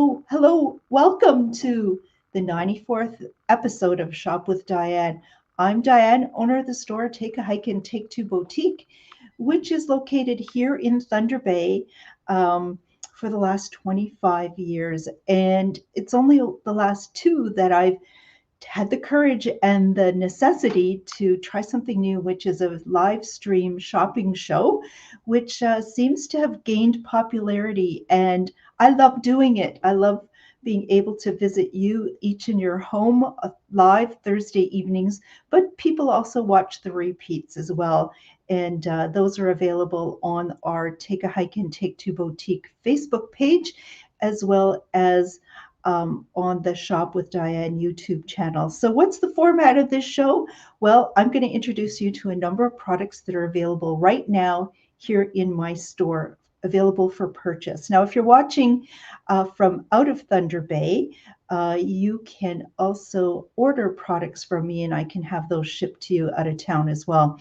Hello. Welcome to the 94th episode of Shop with Diane. I'm Diane, owner of the store Take a Hike and Take Two Boutique, which is located here in Thunder Bay for the last 25 years. And it's only the last two that I've had the courage and the necessity to try something new, which is a live stream shopping show, which seems to have gained popularity. And I love doing it. I love being able to visit you each in your home live Thursday evenings, but people also watch the repeats as well. And those are available on our Take a Hike and Take Two Boutique Facebook page, as well as on the Shop with Diane YouTube channel. So, what's the format of this show? Well, I'm going to introduce you to a number of products that are available right now here in my store, available for purchase. Now, if you're watching from out of Thunder Bay, you can also order products from me and I can have those shipped to you out of town as well.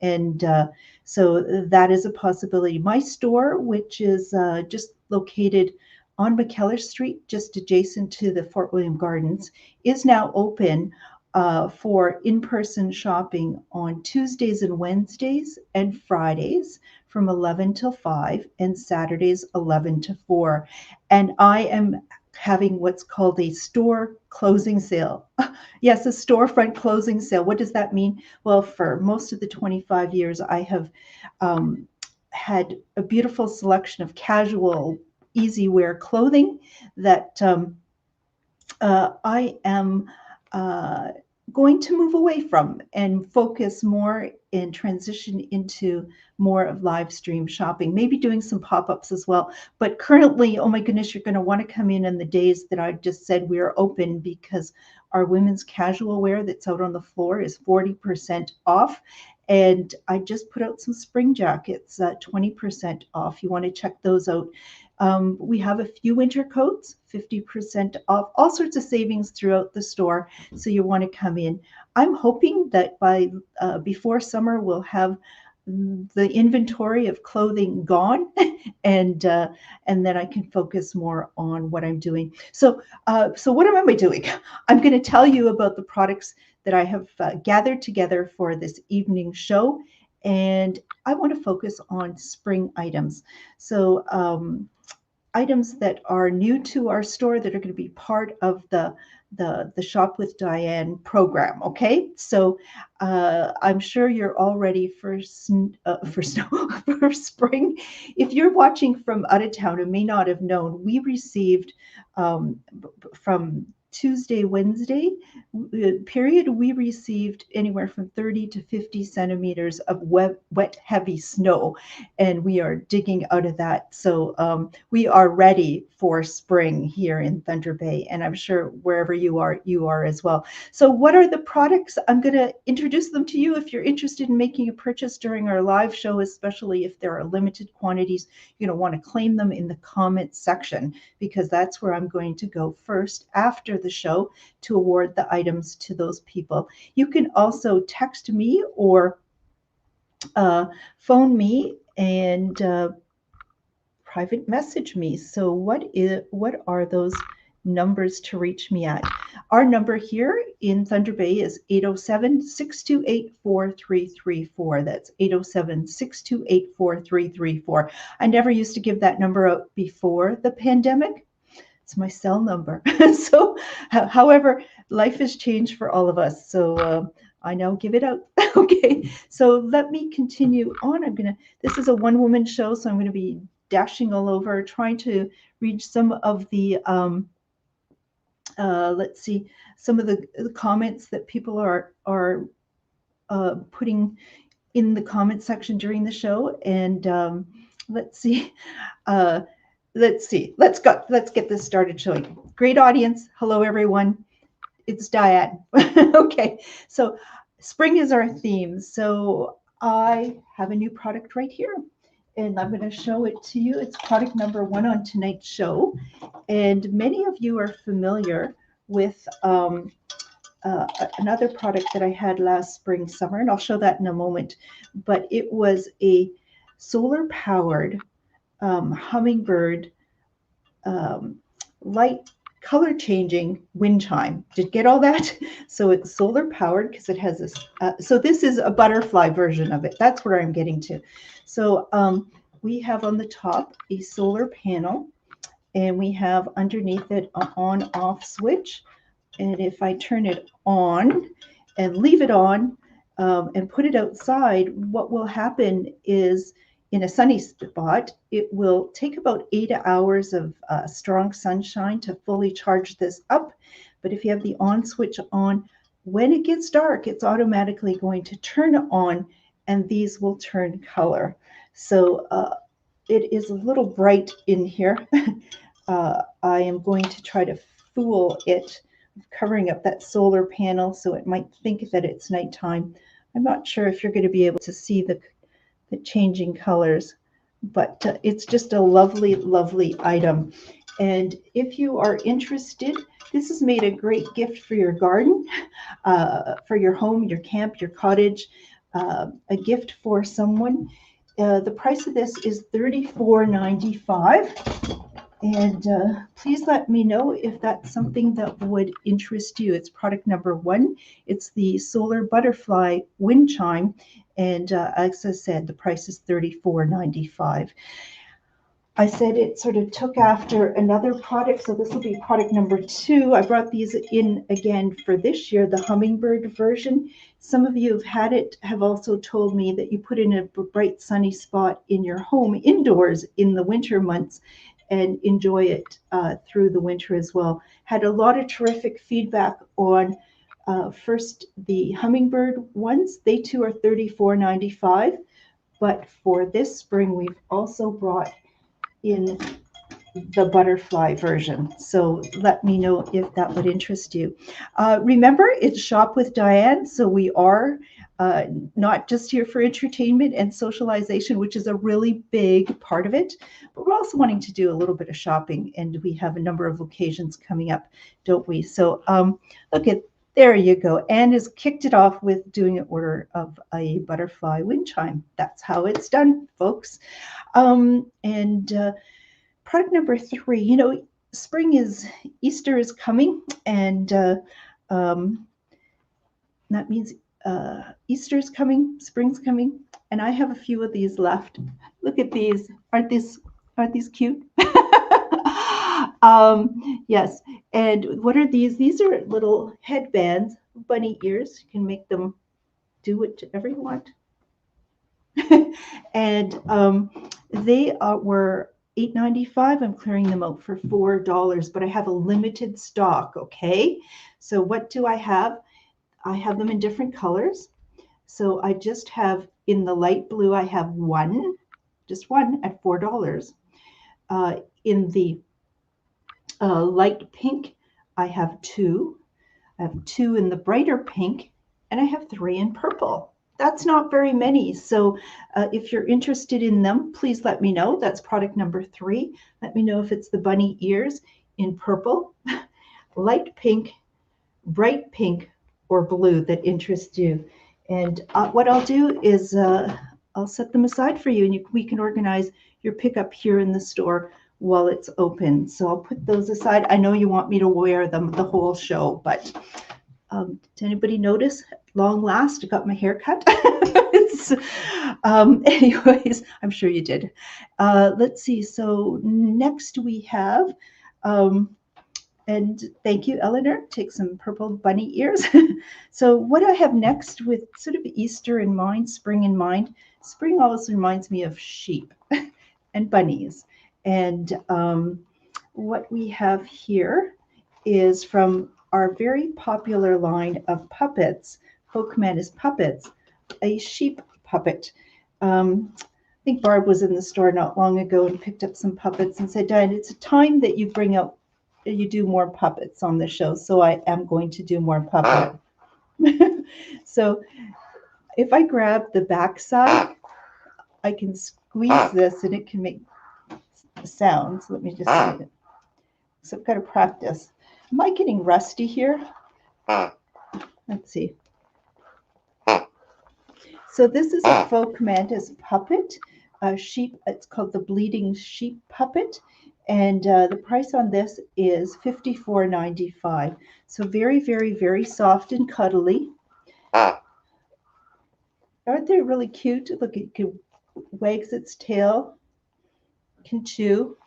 And so that is a possibility. My store, which is just located on McKellar Street, just adjacent to the Fort William Gardens, is now open for in-person shopping on Tuesdays and Wednesdays and Fridays from 11 till 5 and Saturdays 11 to 4. And I am having what's called a store closing sale. Yes, a storefront closing sale. What does that mean? Well, for most of the 25 years, I have had a beautiful selection of casual, easy wear clothing that I am going to move away from and focus more and transition into more of live stream shopping, maybe doing some pop-ups as well. But currently, oh my goodness, you're going to want to come in the days that I just said we are open, because our women's casual wear that's out on the floor is 40% off. And I just put out some spring jackets, 20% off. You want to check those out. We have a few winter coats, 50% off, all sorts of savings throughout the store. So you want to come in. I'm hoping that by before summer, we'll have the inventory of clothing gone, and then I can focus more on what I'm doing. So what am I doing? I'm going to tell you about the products that I have gathered together for this evening show, and I want to focus on spring items. So items that are new to our store that are going to be part of the Shop with Diane program. Okay, so I'm sure you're all ready for snow for spring. If you're watching from out of town and may not have known, we received from Tuesday, Wednesday period, we received anywhere from 30 to 50 centimeters of wet, heavy snow, and we are digging out of that. So we are ready for spring here in Thunder Bay, and I'm sure wherever you are as well. So what are the products? I'm going to introduce them to you. If you're interested in making a purchase during our live show, especially if there are limited quantities, you're going to want to claim them in the comments section, because that's where I'm going to go first after the show to award the items to those people. You can also text me or phone me and private message me. So what are those numbers to reach me at? Our number here in Thunder Bay is 807-628-4334. That's 807-628-4334. I never used to give that number out before the pandemic. It's my cell number. So, however, life has changed for all of us. So I now give it out. Okay. So let me continue on. This is a one-woman show, so I'm going to be dashing all over, trying to read some of the, let's see, some of the comments that people are putting in the comment section during the show. And let's see. Let's get this started showing. Great audience. Hello, everyone. It's Diane. Okay, so spring is our theme. So I have a new product right here, and I'm going to show it to you. It's product number 1 on tonight's show. And many of you are familiar with another product that I had last spring, summer, and I'll show that in a moment. But it was a solar-powered hummingbird light color changing wind chime. Did you get all that? So it's solar powered because it has this. So this is a butterfly version of it. That's where I'm getting to. So we have on the top a solar panel, and we have underneath it an on-off switch. And if I turn it on and leave it on and put it outside, what will happen is in a sunny spot, it will take about 8 hours of strong sunshine to fully charge this up. But if you have the on switch on, when it gets dark, it's automatically going to turn on and these will turn color. So it is a little bright in here. I am going to try to fool it, covering up that solar panel so it might think that it's nighttime. I'm not sure if you're going to be able to see the changing colors, but it's just a lovely, lovely item. And if you are interested, this has made a great gift for your garden, for your home, your camp, your cottage, a gift for someone. The price of this is $34.95. And please let me know if that's something that would interest you. It's product number 1. It's the Solar Butterfly Wind Chime. And as I said, the price is $34.95. I said it sort of took after another product, so this will be product number 2. I brought these in again for this year, the hummingbird version. Some of you have had it, have also told me that you put in a bright sunny spot in your home indoors in the winter months and enjoy it through the winter as well. Had a lot of terrific feedback on first the hummingbird ones. They too are $34.95, but for this spring we've also brought in the butterfly version. So let me know if that would interest you. Remember, it's Shop with Diane, so we are not just here for entertainment and socialization, which is a really big part of it, but we're also wanting to do a little bit of shopping, and we have a number of occasions coming up, don't we? So look at, there you go. Anne has kicked it off with doing an order of a butterfly wind chime. That's how it's done, folks. Product number 3, spring is, Easter is coming, and that means Easter's coming, spring's coming, and I have a few of these left. Look at these. Aren't these cute? Yes. And what are these? These are little headbands, bunny ears. You can make them do whatever you want. And they were $8.95. I'm clearing them out for $4, but I have a limited stock. Okay. So what do I have? I have them in different colors. So I just have in the light blue, I have just one at $4. In the light pink, I have 2. I have 2 in the brighter pink, and I have 3 in purple. That's not very many. So if you're interested in them, please let me know. That's product number 3. Let me know if it's the bunny ears in purple, light pink, bright pink, or blue that interests you. And what I'll do is I'll set them aside for you, and we can organize your pickup here in the store while it's open. So I'll put those aside. I know you want me to wear them the whole show, but did anybody notice? Long last, I got my hair cut. Anyways, I'm sure you did. Let's see. So next we have, and thank you, Eleanor. Take some purple bunny ears. So what I have next with sort of Easter in mind, spring in mind, spring always reminds me of sheep and bunnies. And what we have here is from our very popular line of puppets, Folk Madness Puppets, a sheep puppet. I think Barb was in the store not long ago and picked up some puppets and said, Diane, it's a time that you do more puppets on the show, so I am going to do more puppet. So if I grab the back side, I can squeeze this and it can make sounds. Let me just see it. So I've got to practice. Am I getting rusty here? Let's see. So this is a Folk Mantis puppet, sheep. It's called the Bleeding Sheep puppet, And the price on this is $54.95. So very, very, very soft and cuddly. Ah, Aren't they really cute? Look, it wags its tail, can chew,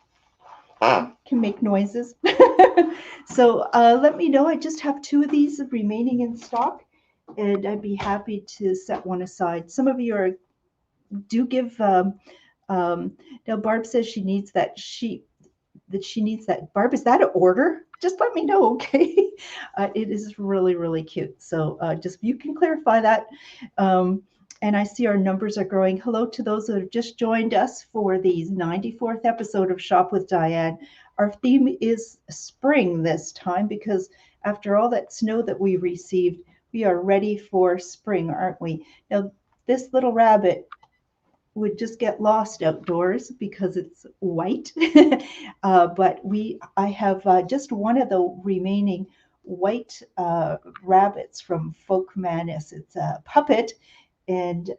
ah. can make noises. So let me know. I just have two of these remaining in stock, and I'd be happy to set one aside. Some of you do give. Um, Now Barb says she needs that sheep. That she needs that. Barb, is that an order? Just let me know, okay? It is really, really cute. So just you can clarify that. Um, and I see our numbers are growing. Hello to those that have just joined us for the 94th episode of Shop with Diane. Our theme is spring this time because after all that snow that we received, we are ready for spring, aren't we? Now, this little rabbit would just get lost outdoors because it's white. But I have just one of the remaining white rabbits from Folk Manus. It's a puppet, and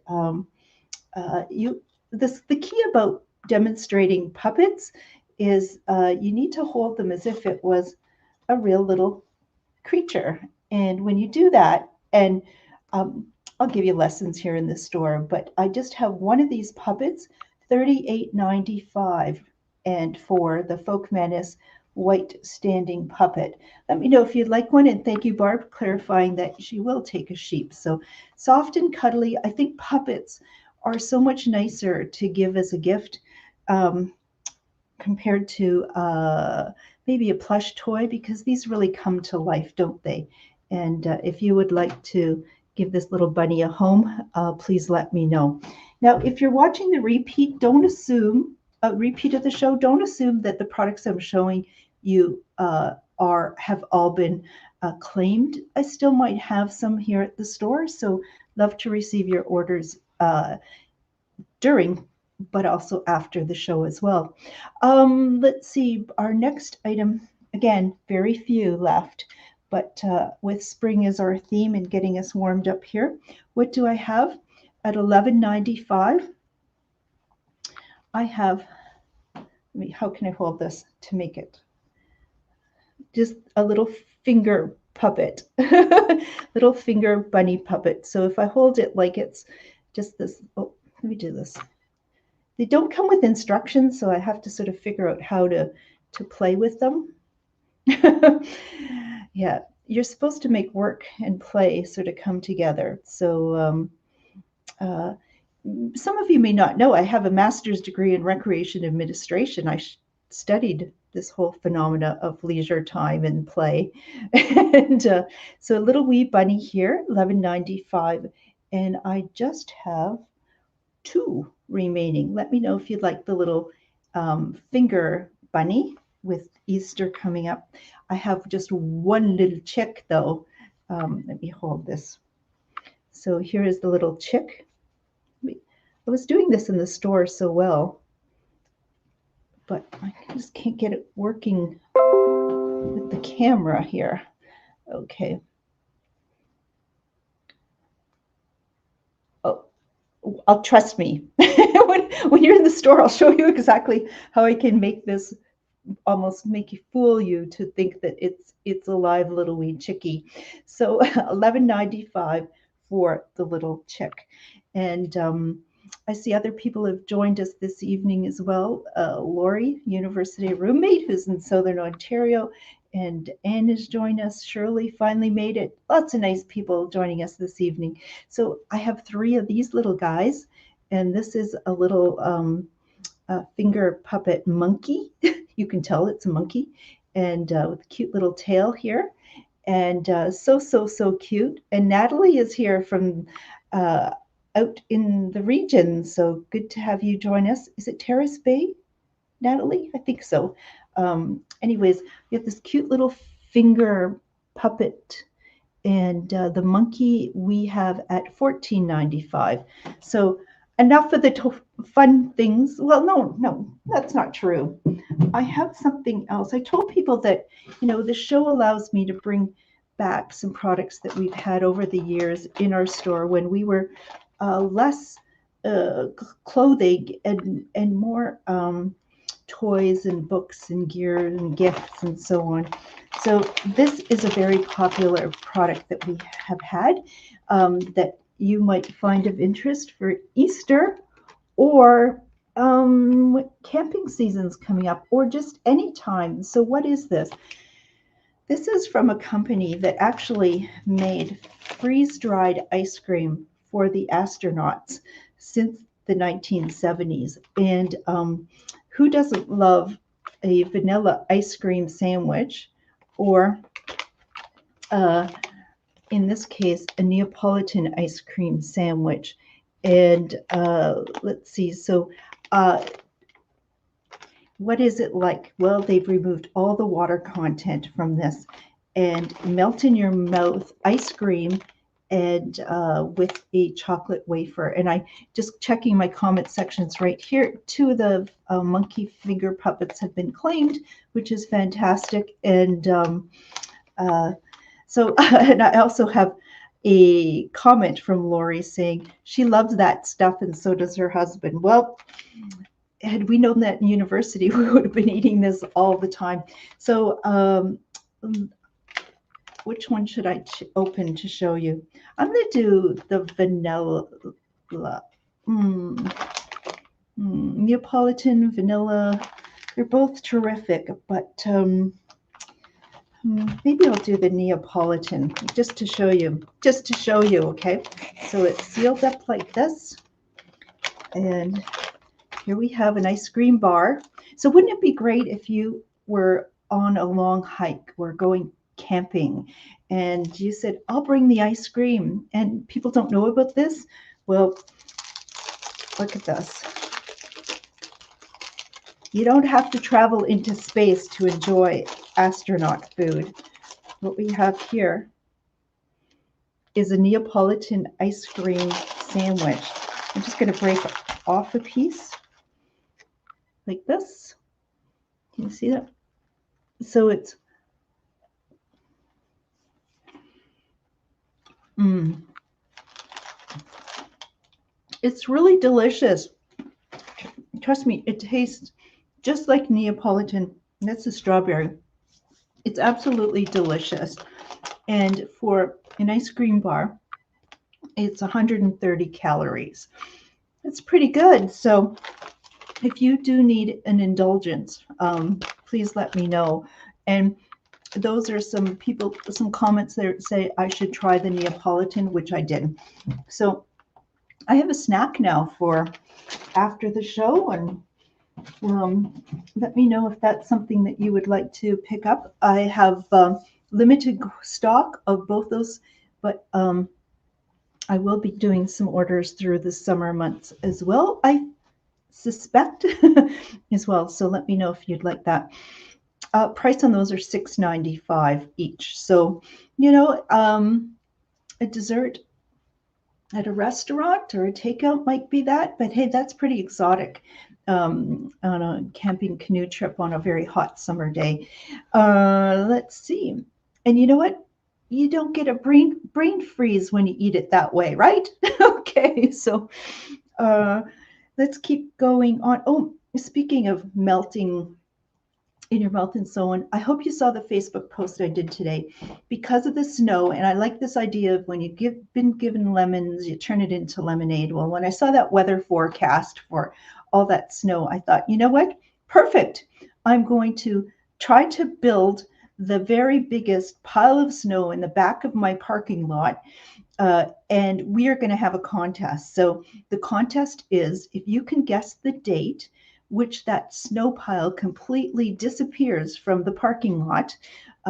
you the key about demonstrating puppets is you need to hold them as if it was a real little creature. And when you do that, and um, I'll give you lessons here in the store, but I just have one of these puppets, $38.95, and for the Folk Menace white standing puppet. Let me know if you'd like one, and thank you, Barb, clarifying that she will take a sheep. So soft and cuddly. I think puppets are so much nicer to give as a gift. Um, Compared to maybe a plush toy, because these really come to life, don't they? And if you would like to give this little bunny a home, please let me know. Now, if you're watching the repeat, don't assume a repeat of the show. Don't assume that the products I'm showing you have all been claimed. I still might have some here at the store, so love to receive your orders during, but also after the show as well. Let's see, our next item, again, very few left, but with spring as our theme and getting us warmed up here, what do I have? At $11.95, I have, how can I hold this to make it? Just a little finger puppet, little finger bunny puppet. So if I hold it like it's just this, oh, let me do this. They don't come with instructions, so I have to sort of figure out how to play with them. Yeah, you're supposed to make work and play sort of come together. So uh, some of you may not know I have a master's degree in recreation administration. I studied this whole phenomena of leisure time and play. And so a little wee bunny here, $11.95, and I just have two remaining. Let me know if you'd like the little finger bunny with Easter coming up. I have just one little chick though. Let me hold this. So here is the little chick. I was doing this in the store so well, but I just can't get it working with the camera here. Okay. Oh, I'll trust me. when you're in the store, I'll show you exactly how I can make this almost make you fool you to think that it's a live little wee chickie. So $11.95 for the little chick. And I see other people have joined us this evening as well. Lori, university roommate, who's in Southern Ontario, and Anne has joined us. Shirley finally made it. Lots of nice people joining us this evening. So I have three of these little guys, and this is a little finger puppet monkey. You can tell it's a monkey, and with a cute little tail here, and so cute. And Natalie is here from out in the region, so good to have you join us. Is it Terrace Bay, Natalie? I think so. Anyways, we have this cute little finger puppet, and the monkey we have at $14.95. So enough of the fun things. Well, no, that's not true. I have something else. I told people that, the show allows me to bring back some products that we've had over the years in our store when we were less clothing and more toys and books and gear and gifts and so on. So this is a very popular product that we have had that you might find of interest for Easter or camping season's coming up or just any time. So what is this? This is from a company that actually made freeze-dried ice cream for the astronauts since the 1970s. And who doesn't love a vanilla ice cream sandwich or in this case, a Neapolitan ice cream sandwich. And let's see, so what is it like? Well, they've removed all the water content from this and melt in your mouth ice cream and with a chocolate wafer. And I just checking my comment sections right here. 2 of the monkey finger puppets have been claimed, which is fantastic. And so, and I also have a comment from Lori saying she loves that stuff and so does her husband. Well, had we known that in university, we would have been eating this all the time. So which one should I open to show you? I'm going to do the vanilla. Neapolitan, vanilla. They're both terrific, but maybe I'll do the Neapolitan just to show you, okay? So it's sealed up like this. And here we have an ice cream bar. So wouldn't it be great if you were on a long hike or going camping and you said, I'll bring the ice cream, and people don't know about this? Well, look at this. You don't have to travel into space to enjoy astronaut food. What we have here is a Neapolitan ice cream sandwich. I'm just going to break off a piece like this. Can you see that? So it's it's really delicious. Trust me, it tastes just like Neapolitan. That's the strawberry. It's absolutely delicious. And for an ice cream bar, it's 130 calories. That's pretty good. So if you do need an indulgence, please let me know. And those are some people, some comments there say I should try the Neapolitan, which I did. So I have a snack now for after the show, and let me know if that's something that you would like to pick up. I have limited stock of both those, but I will be doing some orders through the summer months as well, I suspect, as well. So let me know if you'd like that. Price on those are $6.95 each. So, you know, a dessert at a restaurant or a takeout might be that, but hey, that's pretty exotic on a camping canoe trip on a very hot summer day. Let's see. And you know what? You don't get a brain freeze when you eat it that way, right? Okay, so let's keep going on. Oh, speaking of melting in your mouth and so on, I hope you saw the Facebook post I did today. Because of the snow, and I like this idea of when you've been given lemons, you turn it into lemonade. Well, when I saw that weather forecast for all that snow, I thought, you know what? Perfect. I'm going to try to build the very biggest pile of snow in the back of my parking lot. And we are going to have a contest. So the contest is if you can guess the date which that snow pile completely disappears from the parking lot,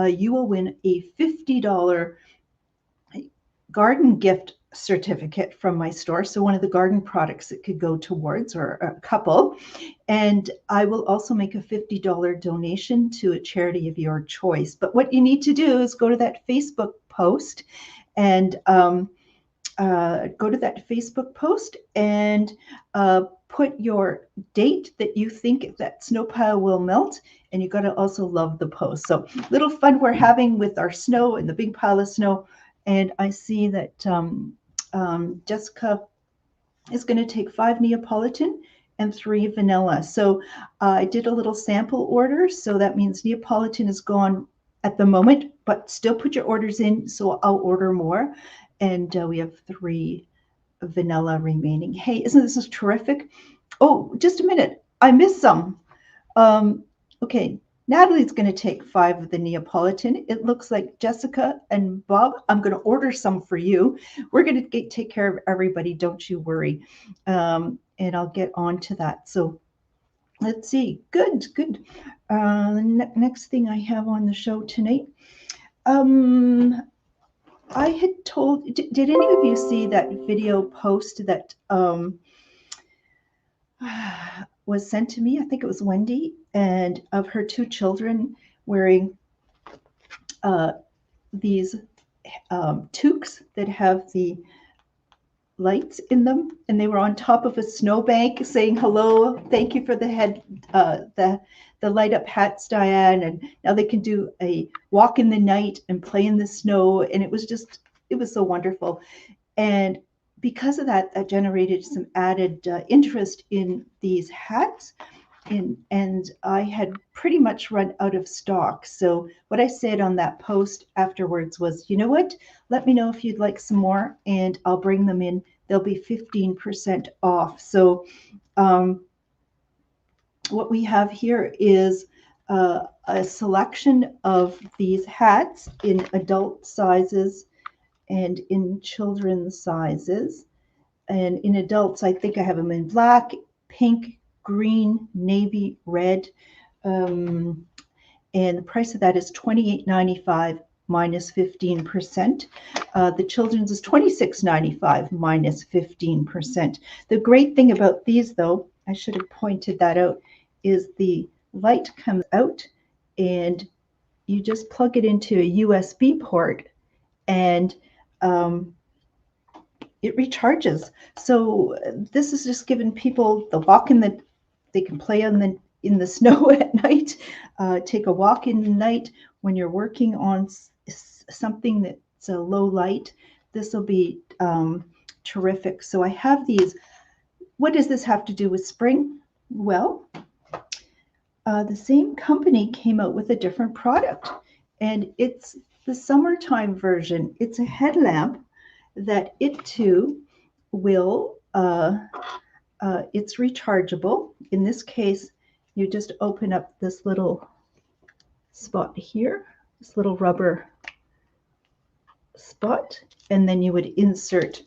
you will win a $50 garden gift certificate from my store. So one of the garden products that could go towards, or a couple. And I will also make a $50 donation to a charity of your choice. But what you need to do is go to that Facebook post and put your date that you think that snow pile will melt, and you got to also love the post. So little fun we're having with our snow and the big pile of snow. And I see that Jessica is going to take 5 Neapolitan and 3 vanilla. So I did a little sample order. So that means Neapolitan is gone at the moment, but still put your orders in. So I'll order more. And we have 3 vanilla remaining. Hey, isn't this terrific? Oh, just a minute. I missed some. Okay, Natalie's going to take 5 of the Neapolitan. It looks like Jessica and Bob, I'm going to order some for you. We're going to take care of everybody. Don't you worry. And I'll get on to that. So let's see. Good, good. Next thing I have on the show tonight. I had told, did any of you see that video post that was sent to me? I think it was Wendy, and of her 2 children wearing these toques that have the lights in them, and they were on top of a snowbank saying hello, thank you for the light up hats, Diane, and now they can do a walk in the night and play in the snow, and it was so wonderful. And because of that, that generated some added interest in these hats. And I had pretty much run out of stock. So what I said on that post afterwards was, you know what? Let me know if you'd like some more, and I'll bring them in. They'll be 15% off. So what we have here is a selection of these hats in adult sizes and in children's sizes. And in adults, I think I have them in black, pink, green, navy, red. And the price of that is $28.95 minus 15%. The children's is $26.95 minus 15%. The great thing about these, though, I should have pointed that out, is the light comes out and you just plug it into a USB port, and it recharges. So this is just giving people the walk they can play in the snow at night, take a walk in the night when you're working on something that's a low light. This will be terrific. So I have these. What does this have to do with spring? Well, the same company came out with a different product, and it's the summertime version. It's a headlamp that it too will, it's rechargeable. In this case, you just open up this little spot here, this little rubber spot, and then you would insert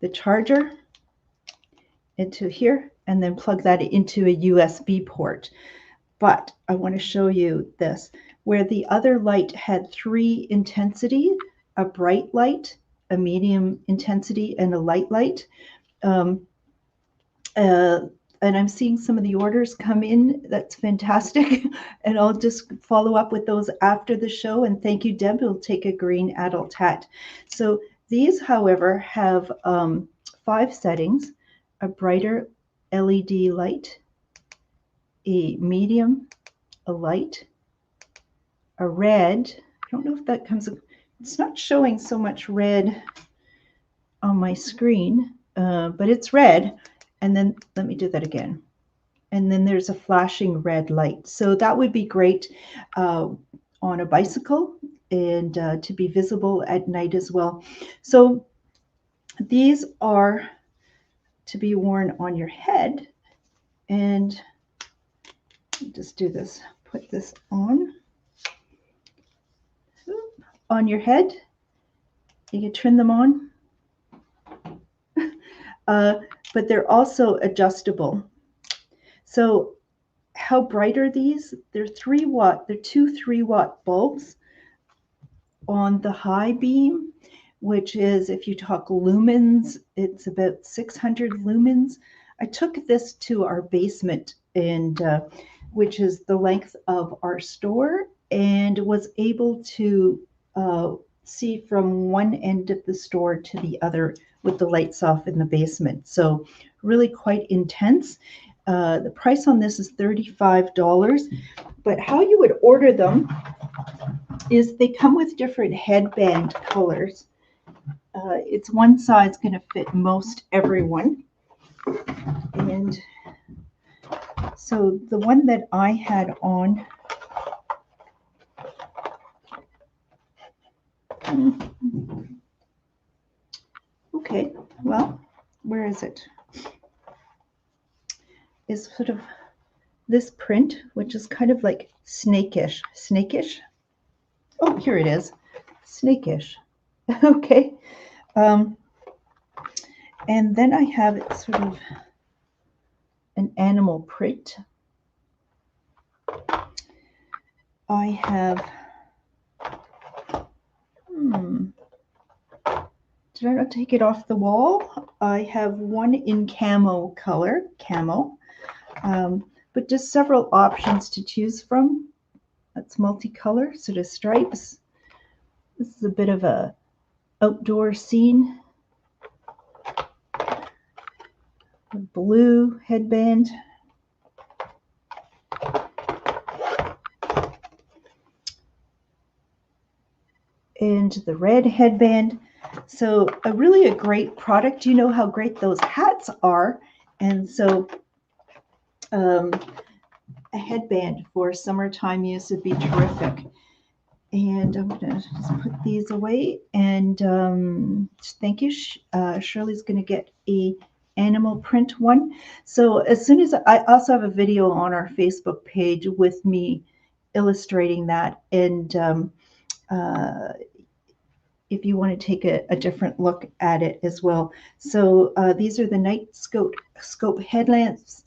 the charger into here and then plug that into a USB port. But I want to show you this, where the other light had 3 intensity, a bright light, a medium intensity, and a light light. And I'm seeing some of the orders come in. That's fantastic. And I'll just follow up with those after the show. And thank you, Deb. We'll take a green adult hat. So these, however, have 5 settings: a brighter LED light, a medium, a light, a red. I don't know if that comes, it's not showing so much red on my screen, but it's red. And then let me do that again. And then there's a flashing red light. So that would be great on a bicycle and to be visible at night as well. So these are to be worn on your head. And just do this, put this on your head. You can turn them on. But they're also adjustable. So how bright are these? They're 3 watt. They're 2 3-watt bulbs on the high beam, which is, if you talk lumens, it's about 600 lumens. I took this to our basement, and which is the length of our store, and was able to see from one end of the store to the other with the lights off in the basement. So really quite intense. The price on this is $35, but how you would order them is they come with different headband colors. It's one size going to fit most everyone. And So the one that I had on, okay, well, where is it? Is sort of this print, which is kind of like snakish. Snakish? Oh, here it is. Snakish. Okay. And then I have it sort of an animal print. I have, did I not take it off the wall? I have one in camo color, camo, but just several options to choose from. That's multicolor, sort of stripes. This is a bit of a outdoor scene. A blue headband. And the red headband. So really a great product. You know how great those hats are. And so a headband for summertime use would be terrific. And I'm going to just put these away. And thank you. Shirley's going to get a animal print one. So as soon as I also have a video on our Facebook page with me illustrating that. And if you want to take a different look at it as well. So these are the night scope headlamps.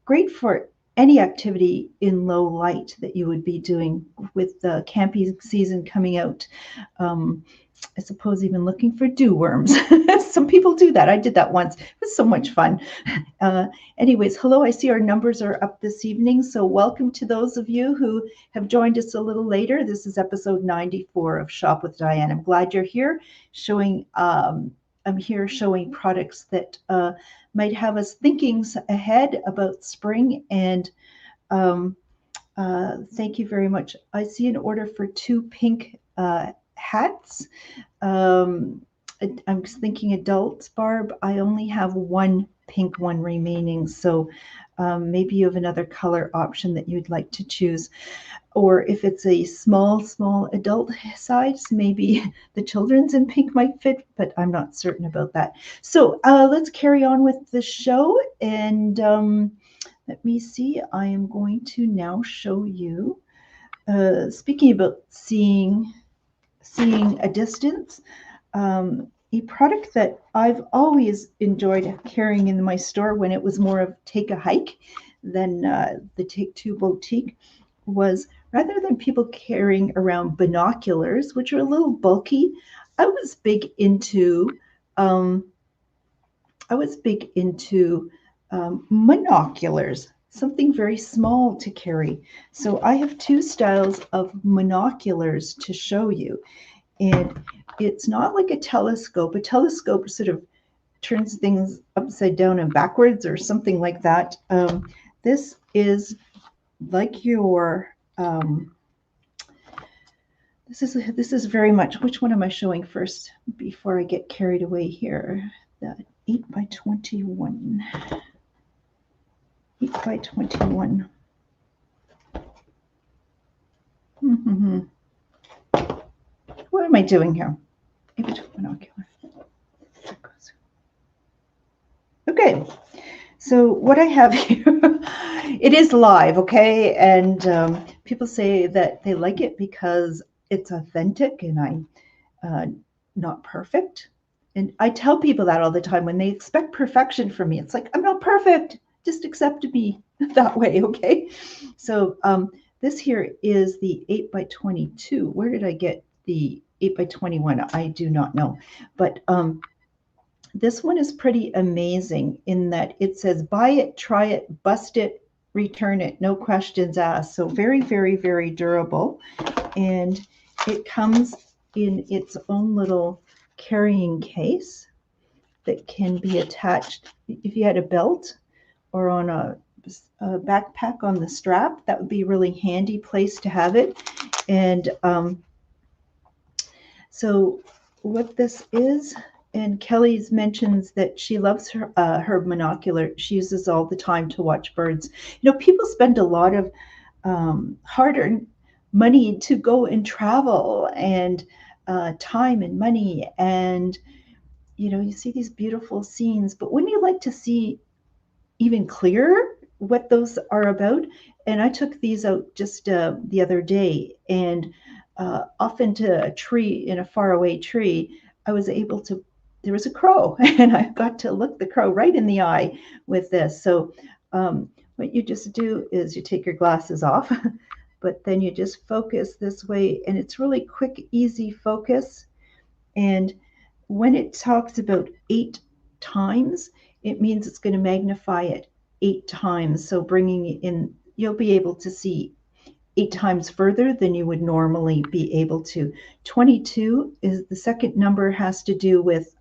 Great for any activity in low light that you would be doing with the camping season coming out. I suppose even looking for dew worms. Some people do that. I did that once. It was so much fun. Anyways, hello. I see our numbers are up this evening. So welcome to those of you who have joined us a little later. This is episode 94 of Shop with Diane. I'm glad you're here showing. I'm here showing products that might have us thinking ahead about spring. And thank you very much. I see an order for 2 pink hats. I'm thinking adults, Barb. I only have 1 pink one remaining, so maybe you have another color option that you'd like to choose. Or if it's a small adult size, maybe the children's in pink might fit, but I'm not certain about that. So let's carry on with the show. And let me see. I am going to now show you, speaking about seeing a distance, a product that I've always enjoyed carrying in my store when it was more of take a hike than the Take Two boutique was, rather than people carrying around binoculars, which are a little bulky, I was big into monoculars, something very small to carry. So I have 2 styles of monoculars to show you. And it's not like a telescope. A telescope sort of turns things upside down and backwards or something like that. This is like your, this is very much, which one am I showing first before I get carried away here? The 8x21. 8x21. What am I doing here? Okay, so what I have here, it is live, okay? And people say that they like it because it's authentic and I'm not perfect. And I tell people that all the time when they expect perfection from me. It's like, I'm not perfect. Just accept me that way, okay? So this here is the 8x22. Where did I get the 8x21? I do not know. But this one is pretty amazing in that it says, buy it, try it, bust it, return it, no questions asked. So very, very, very durable. And it comes in its own little carrying case that can be attached. If you had a belt or on a backpack on the strap, that would be a really handy place to have it. And so what this is And Kelly's mentions that she loves her monocular. She uses all the time to watch birds. People spend a lot of hard-earned money to go and travel, and time and money, and you see these beautiful scenes. But wouldn't you like to see even clearer what those are about? And I took these out just the other day, and off into a tree, in a faraway tree, I was able to. There was a crow, and I got to look the crow right in the eye with this. So, what you just do is you take your glasses off, but then you just focus this way, and it's really quick, easy focus. And when it talks about 8 times, it means it's going to magnify it 8 times. So bringing it in, you'll be able to see 8 times further than you would normally be able to. 22 is the second number, has to do with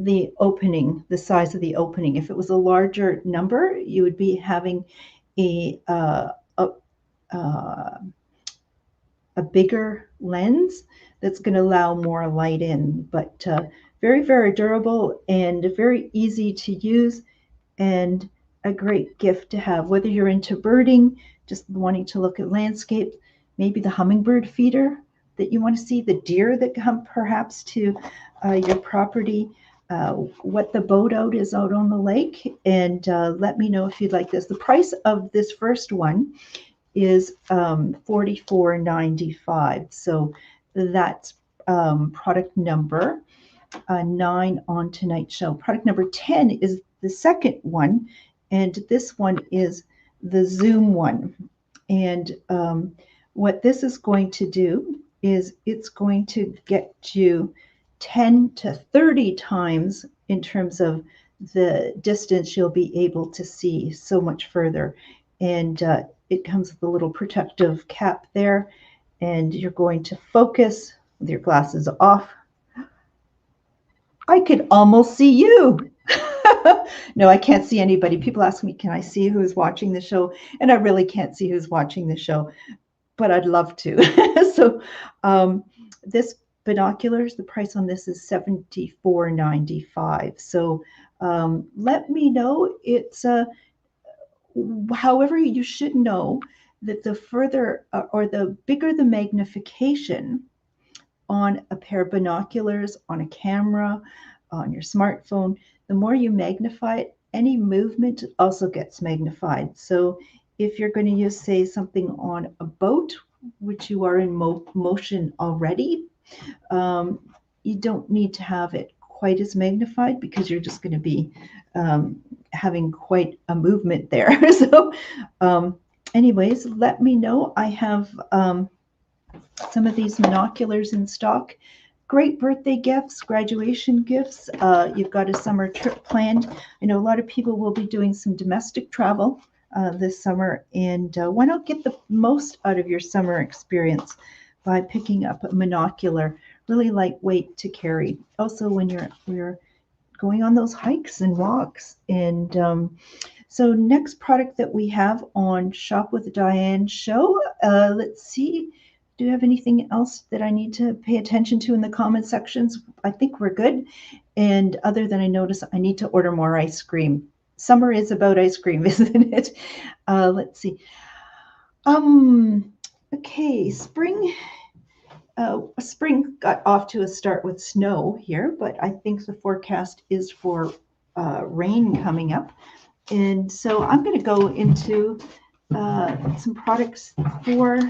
the opening, the size of the opening. If it was a larger number, you would be having a uh, a, uh, a bigger lens that's going to allow more light in. But very, very durable and very easy to use, and a great gift to have, whether you're into birding, just wanting to look at landscape, maybe the hummingbird feeder that you want to see, the deer that come perhaps to your property, what the boat out is out on the lake. And let me know if you'd like this. The price of this first one is $44.95. So that's product number 9 on tonight's show. Product number 10 is the second one, and this one is the Zoom one. And what this is going to do is it's going to get you 10 to 30 times in terms of the distance you'll be able to see so much further. And it comes with a little protective cap there, and you're going to focus with your glasses off. I could almost see you. No, I can't see anybody. People ask me, can I see who's watching the show? And I really can't see who's watching the show, but I'd love to. So this binoculars, the price on this is $74.95. So let me know. It's however, you should know that the further or the bigger the magnification on a pair of binoculars, on a camera, on your smartphone, the more you magnify it, any movement also gets magnified. So if you're going to use, say, something on a boat, which you are in motion already, you don't need to have it quite as magnified, because you're just going to be having quite a movement there. So anyways, let me know. I have some of these monoculars in stock. Great birthday gifts, graduation gifts. You've got a summer trip planned. I know a lot of people will be doing some domestic travel this summer, and why not get the most out of your summer experience by picking up a monocular, really lightweight to carry. Also, when you're going on those hikes and walks. And so next product that we have on Shop with Diane show, let's see. Do you have anything else that I need to pay attention to in the comment sections? I think we're good. And other than I notice I need to order more ice cream. Summer is about ice cream, isn't it? Let's see. Okay, spring. Spring got off to a start with snow here, but I think the forecast is for rain coming up. And so I'm going to go into some products for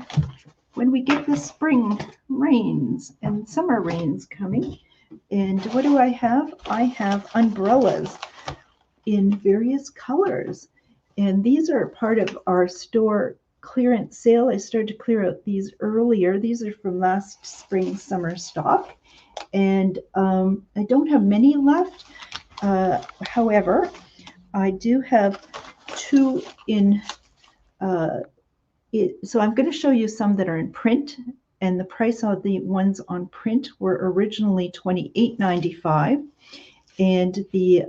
when we get the spring rains and summer rains coming. And what do I have? I have umbrellas in various colors. And these are part of our store clearance sale. I started to clear out these earlier. These are from last spring summer stock. And I don't have many left. However, I do have 2 in so I'm going to show you some that are in print, and the price of the ones on print were originally $28.95, and the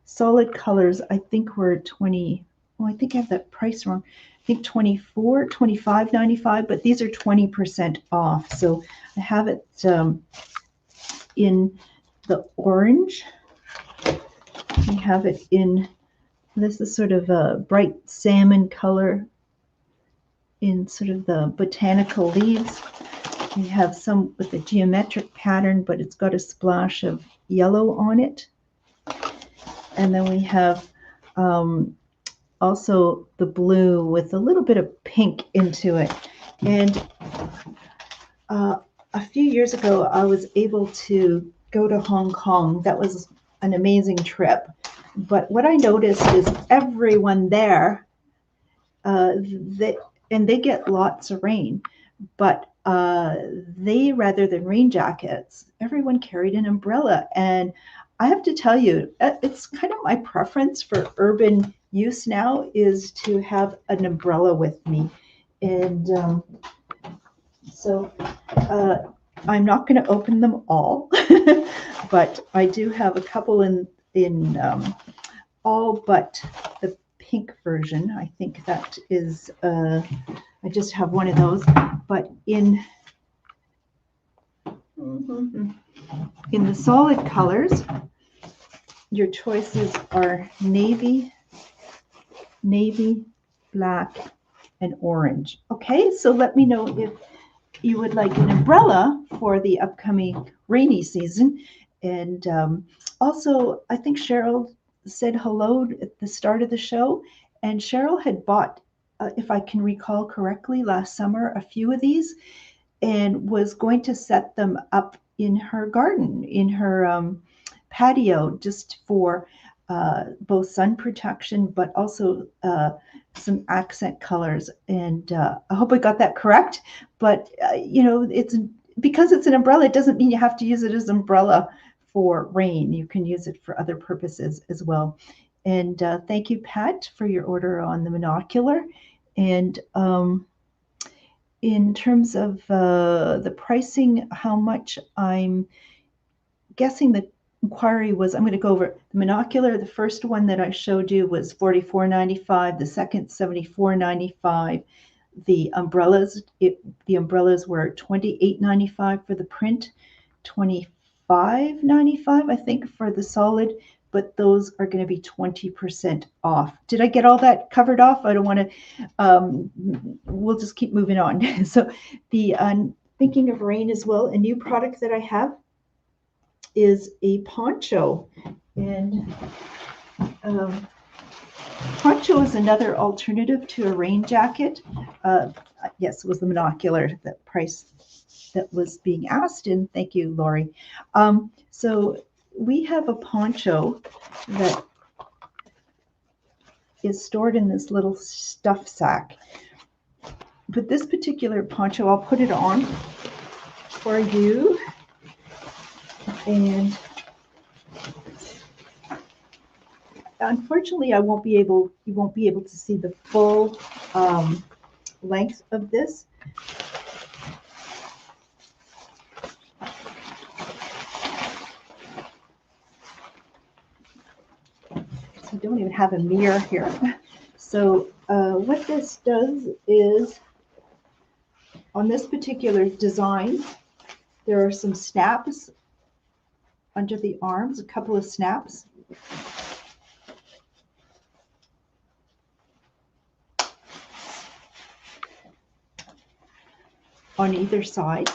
solid colors I think were 20. Well, I think I have that price wrong. I think $25.95, but these are 20% off. So I have it in the orange. We have it in, this is sort of a bright salmon color in sort of the botanical leaves. We have some with a geometric pattern, but it's got a splash of yellow on it. And then we have also the blue with a little bit of pink into it. And a few years ago, I was able to go to Hong Kong. That was an amazing trip. But what I noticed is everyone there, they get lots of rain, but they, rather than rain jackets, everyone carried an umbrella. And I have to tell you, it's kind of my preference for urban use now is to have an umbrella with me. And so I'm not going to open them all, but I do have a couple in all but the pink version. I think that is, I just have one of those, but in the solid colors, your choices are navy, black, and orange. Okay, so let me know if you would like an umbrella for the upcoming rainy season. And also, I think Cheryl said hello at the start of the show, and Cheryl had bought, if I can recall correctly, last summer a few of these and was going to set them up in her garden, in her patio, just for both sun protection, but also some accent colors. And I hope I got that correct. But, it's because it's an umbrella, it doesn't mean you have to use it as an umbrella for rain. You can use it for other purposes as well. And thank you, Pat, for your order on the monocular. And in terms of the pricing, how much I'm guessing the inquiry was, I'm going to go over the monocular. The first one that I showed you was $44.95. The second, $74.95. The umbrellas, were $28.95 for the print, $25.95 I think for the solid, but those are going to be 20% off. Did I get all that covered off? I don't want to, we'll just keep moving on. So the thinking of rain as well, a new product that I have is a poncho. And poncho is another alternative to a rain jacket. Yes, it was the monocular, that price that was being asked, and thank you, Lori. So we have a poncho that is stored in this little stuff sack. But this particular poncho, I'll put it on for you. And unfortunately, you won't be able to see the full length of this. So I don't even have a mirror here. So what this does is, on this particular design, there are some snaps under the arms, a couple of snaps. On either side.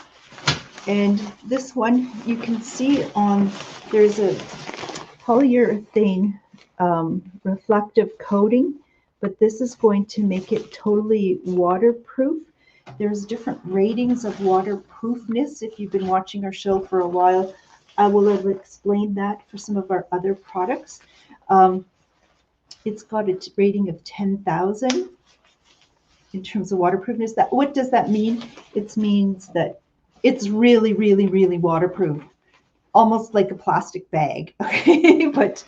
And this one, you can see there's a polyurethane reflective coating, but this is going to make it totally waterproof. There's different ratings of waterproofness. If you've been watching our show for a while, I will have explained that for some of our other products. It's got a rating of 10,000 in terms of waterproofness. What does that mean? It means that it's really, really, really waterproof, almost like a plastic bag. Okay, but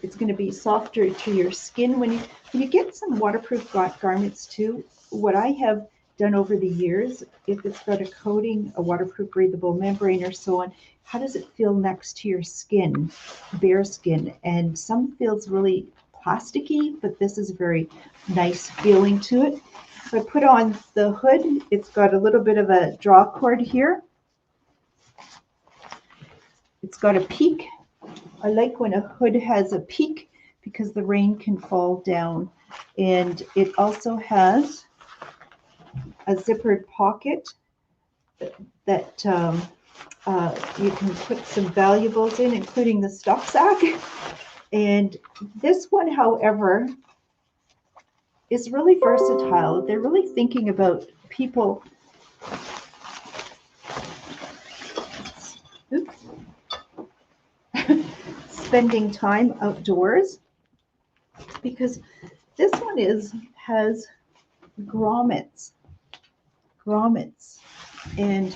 it's going to be softer to your skin when you get some waterproof garments too. What I have done over the years, if it's got a coating, a waterproof breathable membrane or so on, how does it feel next to your skin, bare skin? And some feels really plasticky, but this is very nice feeling to it. If I put on the hood, it's got a little bit of a draw cord here. it's got a peak. I like when a hood has a peak because the rain can fall down. And it also has a zippered pocket that you can put some valuables in, including the stuff sack. And this one, however, is really versatile. They're really thinking about people. Oops. Spending time outdoors, because this one has grommets, and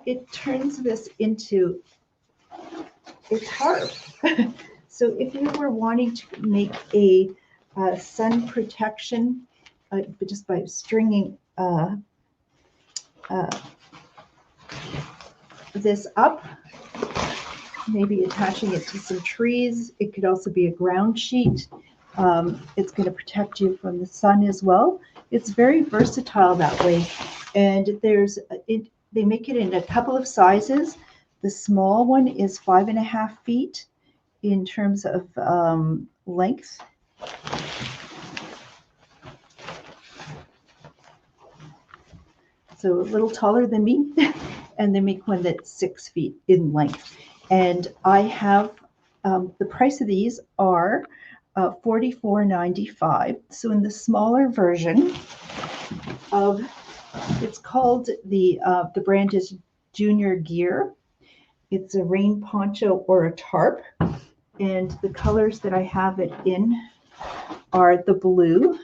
it turns this into a tarp. So if you were wanting to make a sun protection, just by stringing this up, maybe attaching it to some trees. It could also be a ground sheet. It's going to protect you from the sun as well. It's very versatile that way. And they make it in a couple of sizes. The small one is 5.5 feet in terms of length. So a little taller than me. And they make one that's 6 feet in length. And I have, the price of these are $44.95. So in the smaller version of, it's called, the brand is Junior Gear. It's a rain poncho or a tarp. And the colors that I have it in are the blue,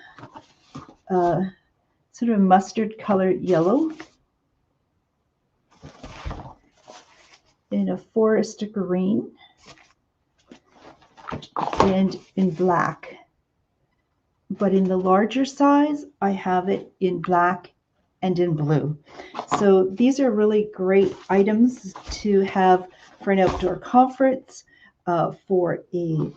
sort of mustard colored yellow, in a forest green, and in black. But in the larger size, I have it in black and in blue. So these are really great items to have for an outdoor conference, for a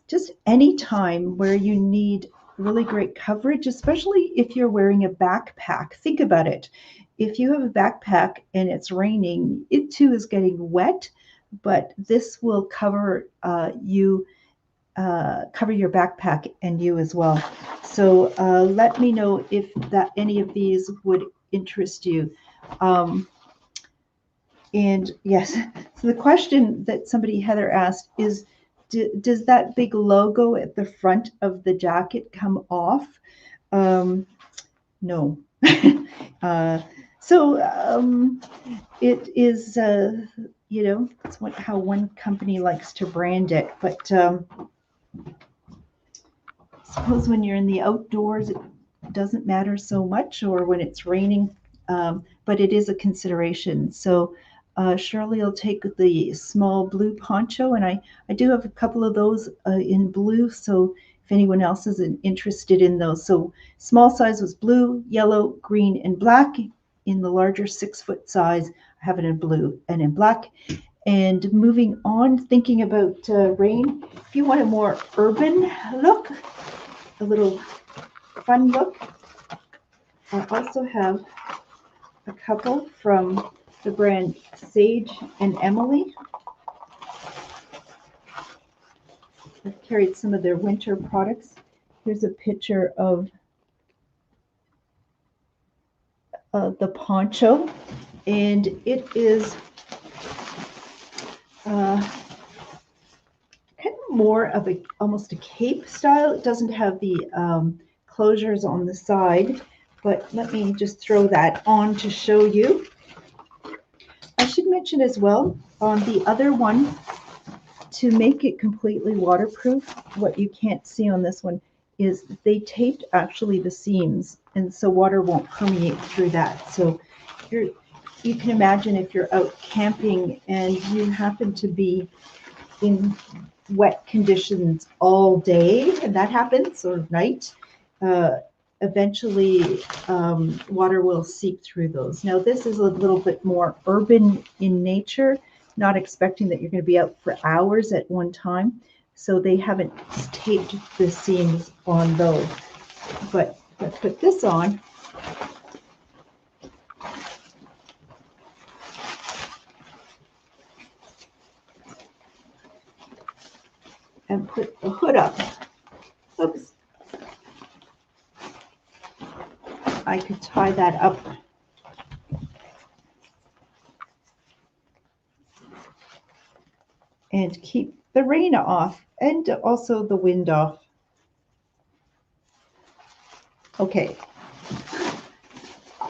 just any time where you need really great coverage, especially if you're wearing a backpack. Think about it. If you have a backpack and it's raining, it too is getting wet, but this will cover cover your backpack and you as well. So let me know if any of these would interest you. And yes, so the question that somebody, Heather, asked is, does that big logo at the front of the jacket come off? No. So it is, it's how one company likes to brand it. But I suppose when you're in the outdoors, it doesn't matter so much, or when it's raining, but it is a consideration. So Shirley will take the small blue poncho, and I do have a couple of those in blue, so if anyone else is interested in those. So small size was blue, yellow, green, and black. In the larger 6-foot size, I have it in blue and in black. And moving on, thinking about rain, if you want a more urban look, a little fun look, I also have a couple from the brand Sage and Emily. I've carried some of their winter products. Here's a picture of the poncho, and it is kind of more of almost a cape style. It doesn't have the closures on the side, but let me just throw that on to show you. I should mention as well, on the other one, to make it completely waterproof, what you can't see on this one is they taped actually the seams, and so water won't permeate through that. So you can imagine if you're out camping and you happen to be in wet conditions all day, and that happens, or night, eventually water will seep through those. Now this is a little bit more urban in nature, not expecting that you're going to be out for hours at one time. So they haven't taped the seams on those. But let's put this on. and put the hood up. Oops. I could tie that up. And keep the rain off and also the wind off. Okay.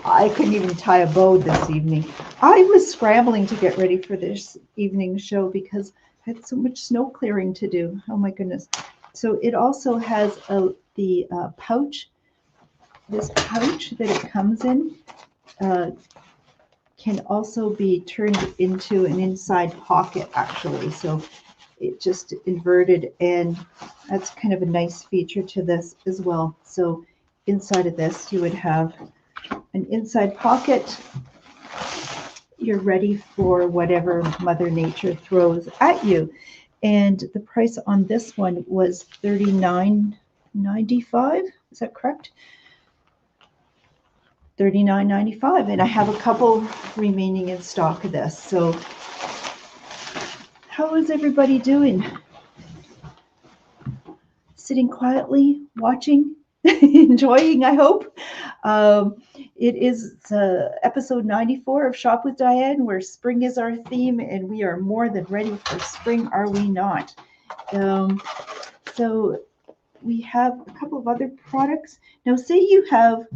I couldn't even tie a bow this evening. I was scrambling to get ready for this evening show because I had so much snow clearing to do. Oh my goodness. So it also has the pouch. This pouch that it comes in can also be turned into an inside pocket actually. So it just inverted, and that's kind of a nice feature to this as well. So inside of this you would have an inside pocket. You're ready for whatever Mother Nature throws at you. And the price on this one was $39.95. Is that correct? $39.95. And I have a couple remaining in stock of this. So how is everybody doing? Sitting quietly, watching, enjoying, I hope. It is episode 94 of Shop with Diane, where spring is our theme, and we are more than ready for spring, are we not? So we have a couple of other products. Now, say you have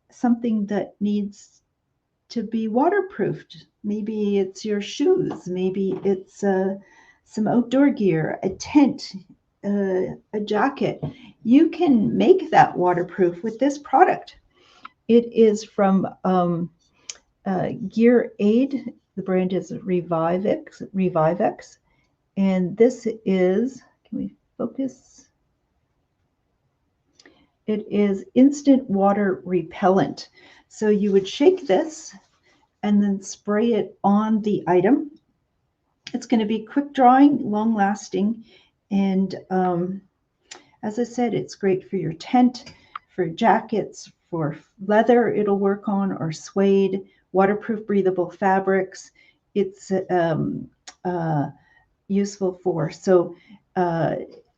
something that needs to be waterproofed. Maybe it's your shoes. Maybe it's some outdoor gear, a tent, a jacket. You can make that waterproof with this product. It is from Gear Aid. The brand is Revivex. And this is, can we focus? It is instant water repellent. So you would shake this and then spray it on the item. It's going to be quick drying, long lasting, and as I said, it's great for your tent, for jackets, for leather it'll work on, or suede, waterproof breathable fabrics. It's useful for. So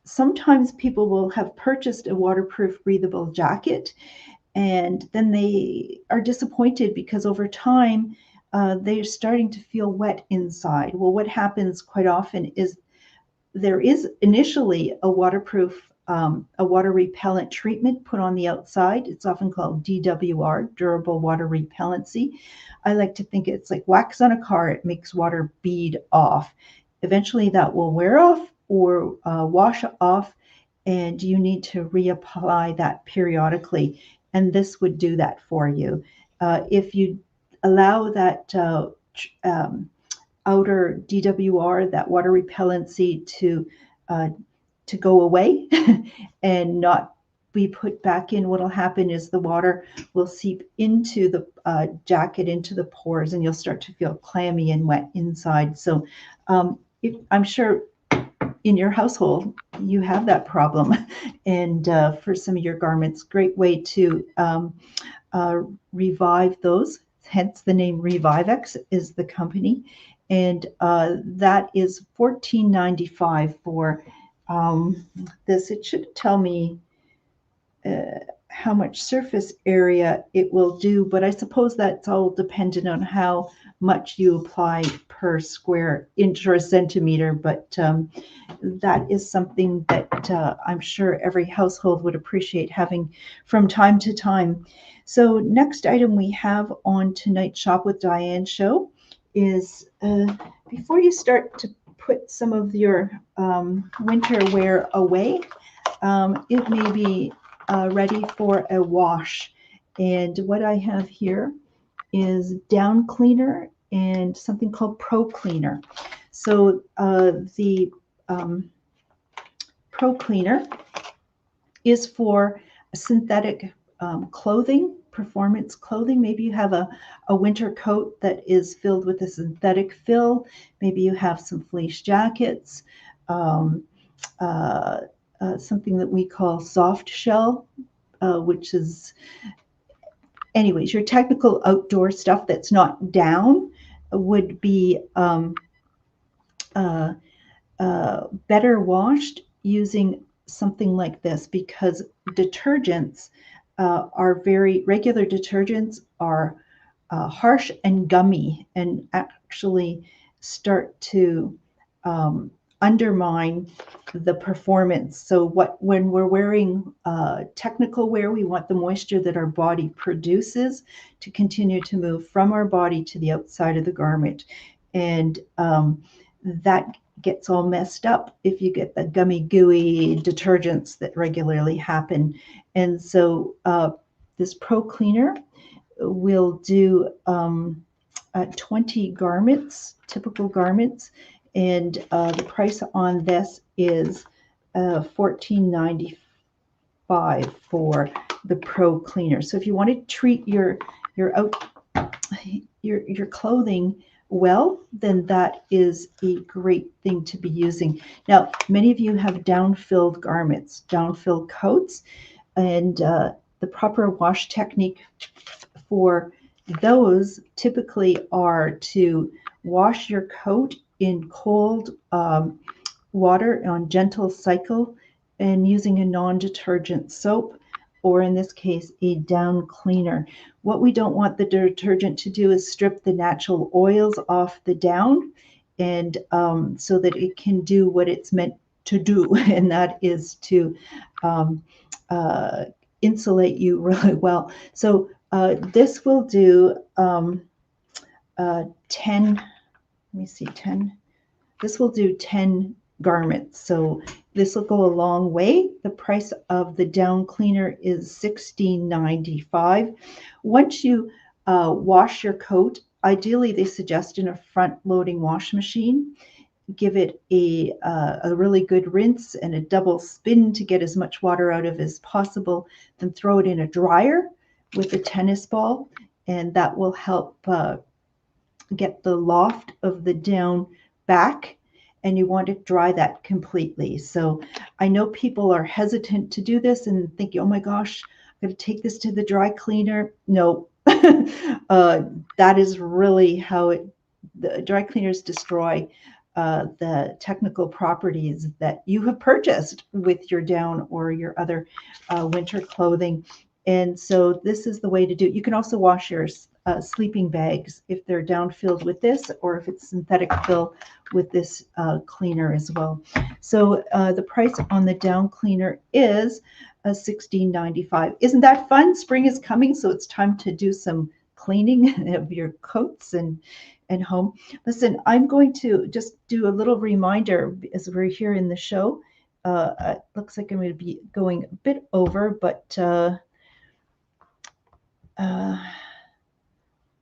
sometimes people will have purchased a waterproof breathable jacket, and then they are disappointed because over time they're starting to feel wet inside. Well, what happens quite often is there is initially a waterproof, a water repellent treatment put on the outside. It's often called DWR, durable water repellency. I like to think it's like wax on a car. It makes water bead off. Eventually that will wear off or wash off, and you need to reapply that periodically. And this would do that for you. If you allow that outer DWR, that water repellency, to go away and not be put back in, what'll happen is the water will seep into the jacket, into the pores, and you'll start to feel clammy and wet inside. So I'm sure in your household you have that problem, and for some of your garments, great way to revive those. Hence the name Revivex is the company, and that is $14.95 for this. It should tell me how much surface area it will do, but I suppose that's all dependent on how much you apply per square inch or centimeter. But that is something that I'm sure every household would appreciate having from time to time. So next item we have on tonight's Shop with Diane show is before you start to put some of your winter wear away, it may be ready for a wash. And what I have here is down cleaner and something called Pro Cleaner. So the Pro Cleaner is for synthetic clothing, performance clothing. Maybe you have a winter coat that is filled with a synthetic fill. Maybe you have some fleece jackets, something that we call soft shell, which is, anyways, your technical outdoor stuff that's not down would be better washed using something like this, because detergents regular detergents are harsh and gummy and actually start to um, undermine the performance. So when we're wearing technical wear, we want the moisture that our body produces to continue to move from our body to the outside of the garment. And that gets all messed up if you get the gummy, gooey detergents that regularly happen. And so this Pro Cleaner will do 20 garments, typical garments, and the price on this is $14.95 for the Pro Cleaner. So if you want to treat your clothing well, then that is a great thing to be using. Now, many of you have down-filled garments, down-filled coats, and the proper wash technique for those typically are to wash your coat in cold water on gentle cycle and using a non-detergent soap, or in this case, a down cleaner. What we don't want the detergent to do is strip the natural oils off the down, and so that it can do what it's meant to do, and that is to insulate you really well. So this will do 10, let me see, 10. This will do 10 garments. So this will go a long way. The price of the down cleaner is $16.95. Once you wash your coat, ideally they suggest in a front loading wash machine. Give it a really good rinse and a double spin to get as much water out of as possible. Then throw it in a dryer with a tennis ball, and that will help get the loft of the down back, and you want to dry that completely. So I know people are hesitant to do this and thinking, oh my gosh, I'm going to take this to the dry cleaner. No, that is really how the dry cleaners destroy the technical properties that you have purchased with your down or your other winter clothing. And so this is the way to do it. You can also wash your sleeping bags if they're down filled with this, or if it's synthetic fill with this cleaner as well. So the price on the down cleaner is $16.95. Isn't that fun? Spring is coming, so it's time to do some cleaning of your coats and home. Listen, I'm going to just do a little reminder as we're here in the show. It looks like I'm going to be going a bit over, but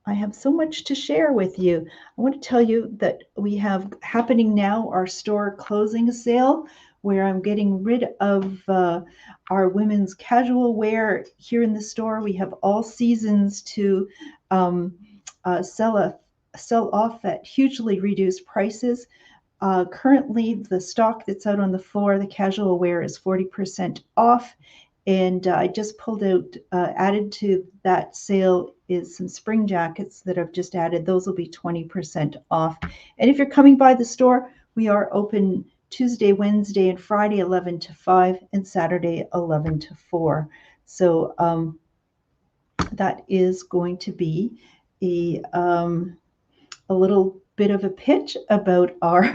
I have so much to share with you. I want to tell you that we have happening now our store closing sale, where I'm getting rid of our women's casual wear here in the store. We have all seasons to sell off at hugely reduced prices. Currently, the stock that's out on the floor, the casual wear, is 40% off. And I just pulled out, added to that sale is some spring jackets that I've just added. Those will be 20% off. And if you're coming by the store, we are open Tuesday, Wednesday, and Friday, 11 to 5, and Saturday, 11 to 4. So that is going to be a little bit of a pitch about our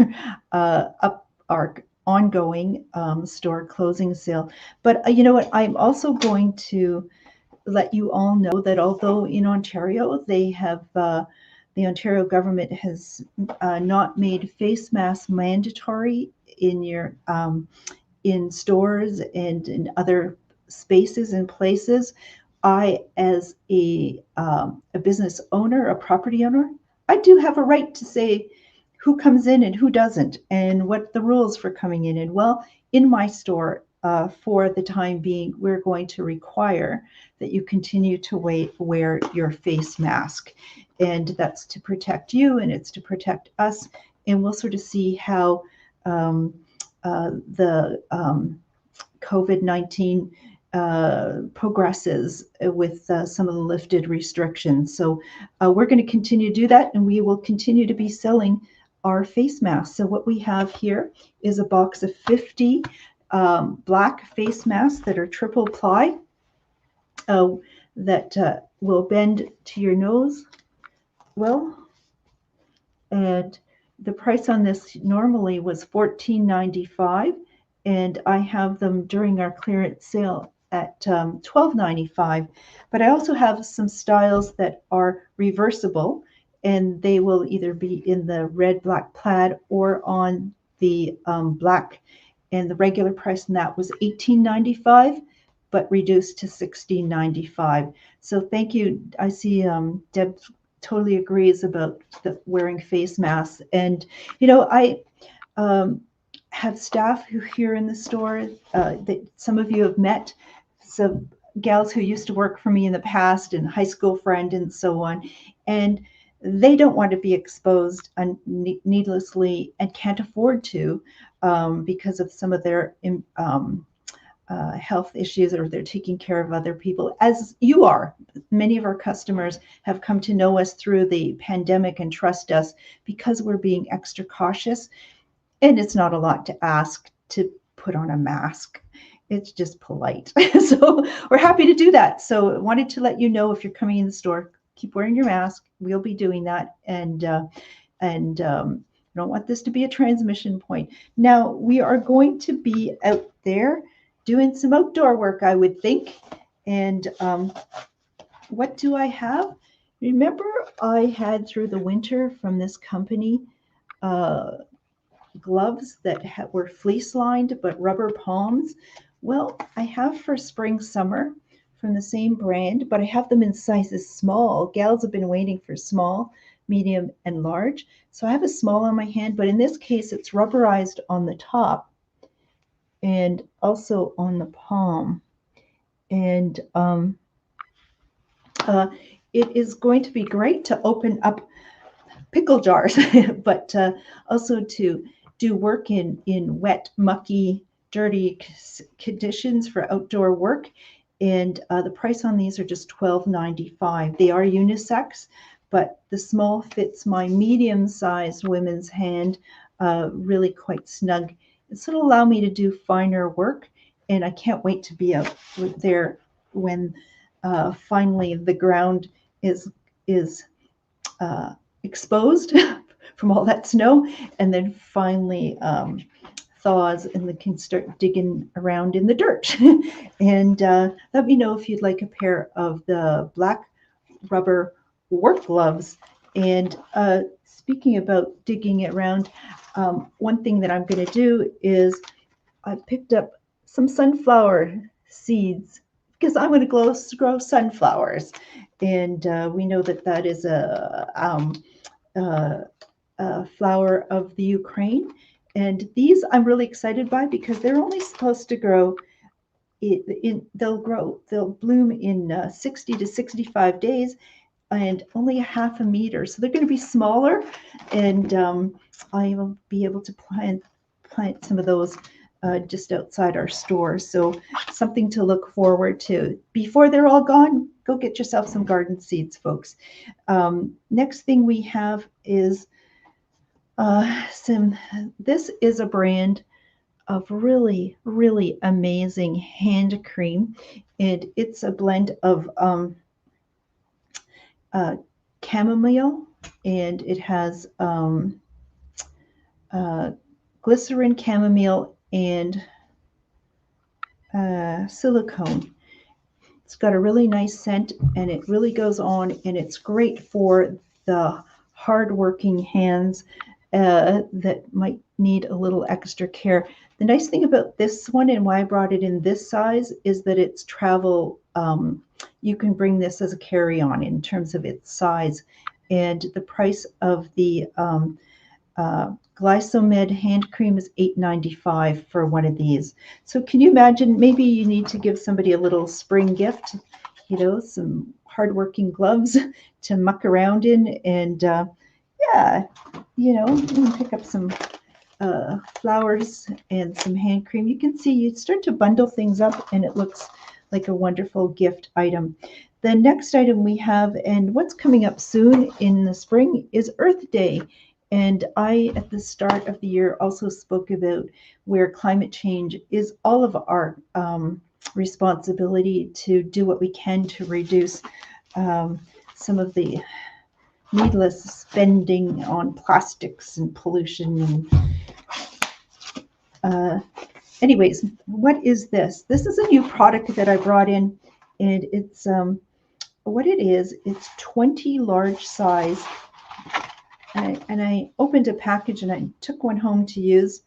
ongoing store closing sale. But you know what? I'm also going to let you all know that although in Ontario they have the Ontario government has not made face masks mandatory in your in stores and in other spaces and places, I, as a business owner, a property owner, I do have a right to say who comes in and who doesn't, and what the rules for coming in. And well, in my store, for the time being, we're going to require that you continue to wear your face mask. And that's to protect you, and it's to protect us. And we'll sort of see how the COVID-19 progresses with some of the lifted restrictions. So we're going to continue to do that, and we will continue to be selling our face masks. So what we have here is a box of 50 black face masks that are triple ply that will bend to your nose well. And the price on this normally was $14.95, and I have them during our clearance sale at $12.95. But I also have some styles that are reversible, and they will either be in the red, black plaid or on the black. And the regular price on that was $18.95, but reduced to $16.95. So thank you. I see Deb totally agrees about the wearing face masks. And, I have staff who here in the store that some of you have met, some gals who used to work for me in the past and high school friend and so on. And they don't want to be exposed needlessly and can't afford to because of some of their health issues, or they're taking care of other people, as you are. Many of our customers have come to know us through the pandemic and trust us because we're being extra cautious. And it's not a lot to ask to put on a mask. It's just polite. So we're happy to do that. So I wanted to let you know, if you're coming in the store, keep wearing your mask. We'll be doing that. And I don't want this to be a transmission point. Now, we are going to be out there doing some outdoor work, I would think. And what do I have? Remember, I had through the winter from this company gloves that were fleece lined but rubber palms. Well, I have for spring, summer from the same brand, but I have them in sizes small. Gals have been waiting for small, medium, and large. So I have a small on my hand, but in this case, it's rubberized on the top and also on the palm. And it is going to be great to open up pickle jars, but also to do work in wet, mucky, dirty conditions for outdoor work. And the price on these are just $12.95. They are unisex, but the small fits my medium-sized women's hand really quite snug. This will allow me to do finer work, and I can't wait to be out there when finally the ground is exposed from all that snow, and then finally thaws and they can start digging around in the dirt. And let me know if you'd like a pair of the black rubber work gloves. And speaking about digging around, one thing that I'm going to do is I picked up some sunflower seeds because I'm going to grow sunflowers. And we know that that is a flower of the Ukraine. And these I'm really excited by because they're only supposed to grow they'll bloom in 60 to 65 days and only a half a meter. So they're going to be smaller, and I will be able to plant some of those just outside our store. So something to look forward to. Before they're all gone, go get yourself some garden seeds, folks. Next thing we have is this is a brand of really, really amazing hand cream. And it's a blend of chamomile, and it has glycerin, chamomile, and silicone. It's got a really nice scent, and it really goes on, and it's great for the hardworking hands that might need a little extra care. The nice thing about this one, and why I brought it in this size, is that it's travel. You can bring this as a carry-on in terms of its size. And the price of the Glycomed hand cream is $8.95 for one of these. So can you imagine, maybe you need to give somebody a little spring gift, some hardworking gloves to muck around in, and yeah, you can pick up some flowers and some hand cream. You can see you start to bundle things up, and it looks like a wonderful gift item. The next item we have, and what's coming up soon in the spring, is Earth Day. And I, at the start of the year, also spoke about where climate change is all of our responsibility to do what we can to reduce some of the needless spending on plastics and pollution. And anyways, what is this? This is a new product that I brought in, and it's what it is. It's 20 large size. And I opened a package and I took one home to use.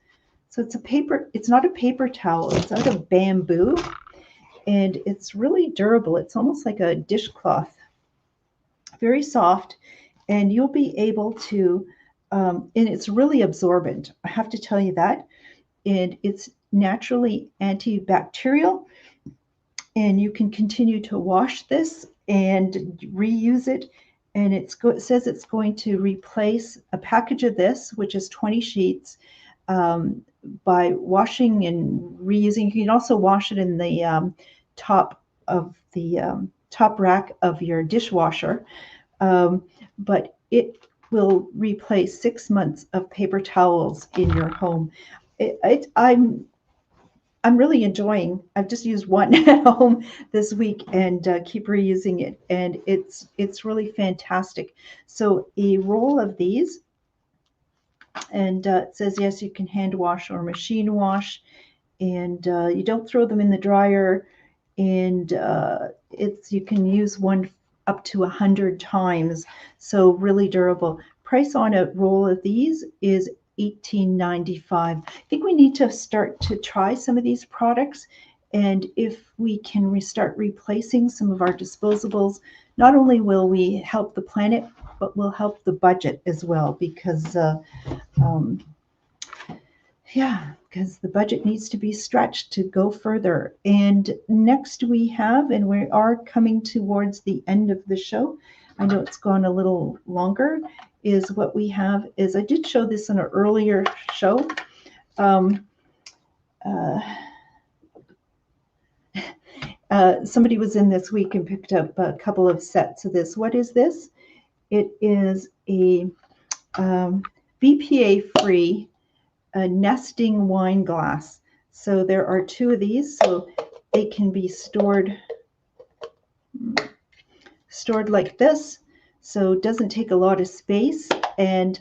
So it's a paper, it's not a paper towel, it's out of bamboo, and it's really durable. It's almost like a dishcloth, very soft, and you'll be able to, and it's really absorbent. I have to tell you that. And it's naturally antibacterial, and you can continue to wash this and reuse it. And it says it's going to replace a package of this, which is 20 sheets, by washing and reusing. You can also wash it in the top of the top rack of your dishwasher, but it will replace 6 months of paper towels in your home. I'm really enjoying. I've just used one at home this week and keep reusing it, and it's really fantastic. So a roll of these, and it says yes, you can hand wash or machine wash, and you don't throw them in the dryer, and you can use one up to 100 times. So really durable. Price on a roll of these is $18.95. I think we need to start to try some of these products, and if we can start replacing some of our disposables, not only will we help the planet, but we'll help the budget as well, because because the budget needs to be stretched to go further. And next we have, and we are coming towards the end of the show, I know it's gone a little longer, is what we have is, I did show this in an earlier show. Somebody was in this week and picked up a couple of sets of this. What is this? It is a BPA-free nesting wine glass. So there are 2 of these, so they can be stored like this, so it doesn't take a lot of space. And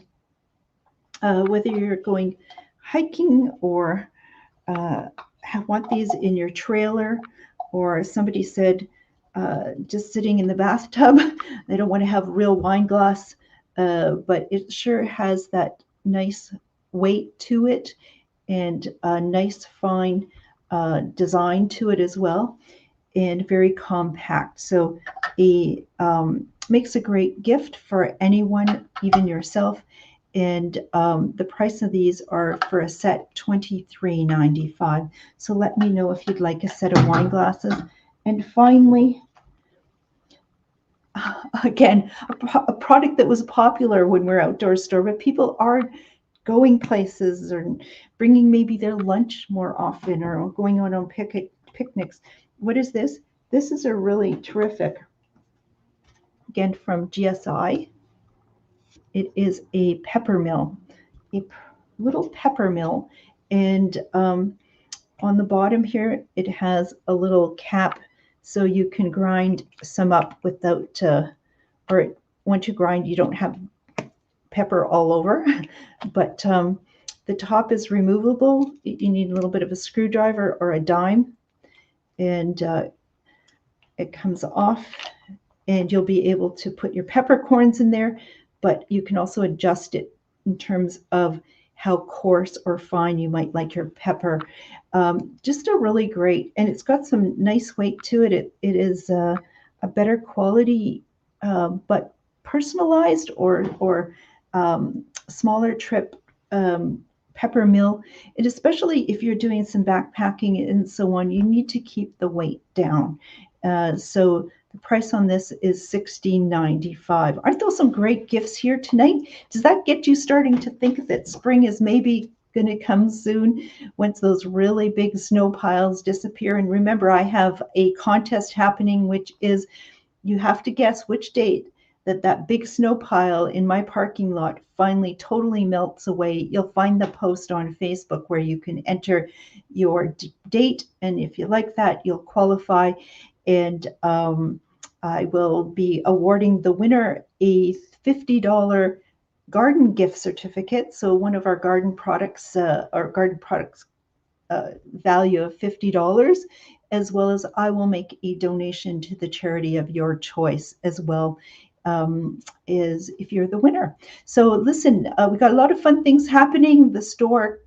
whether you're going hiking or want these in your trailer, or somebody said just sitting in the bathtub, they don't want to have real wine glass, but it sure has that nice weight to it, and a nice fine design to it as well, and very compact. So it makes a great gift for anyone, even yourself. And the price of these are for a set $23.95. So let me know if you'd like a set of wine glasses. And finally, again, a product that was popular when we're outdoor store, but people are going places or bringing maybe their lunch more often, or going on picnics. What is this? This is a really terrific, again from GSI. It is a pepper mill, a little pepper mill, and on the bottom here it has a little cap, so you can grind some up without, or once you grind, you don't have pepper all over. But the top is removable. You need a little bit of a screwdriver or a dime, and it comes off, and you'll be able to put your peppercorns in there, but you can also adjust it in terms of how coarse or fine you might like your pepper. Just a really great, and it's got some nice weight to it. It is a better quality, but personalized or smaller trip pepper mill. And especially if you're doing some backpacking and so on, you need to keep the weight down. So the price on this is $16.95. Aren't those some great gifts here tonight? Does that get you starting to think that spring is maybe going to come soon, once those really big snow piles disappear? And remember, I have a contest happening, which is you have to guess which date that big snow pile in my parking lot finally totally melts away, you'll find the post on Facebook where you can enter your date, and if you like that, you'll qualify, and I will be awarding the winner a $50 garden gift certificate. So one of our garden products, value of $50, as well as I will make a donation to the charity of your choice as well, is if you're the winner. So listen, we got a lot of fun things happening. The store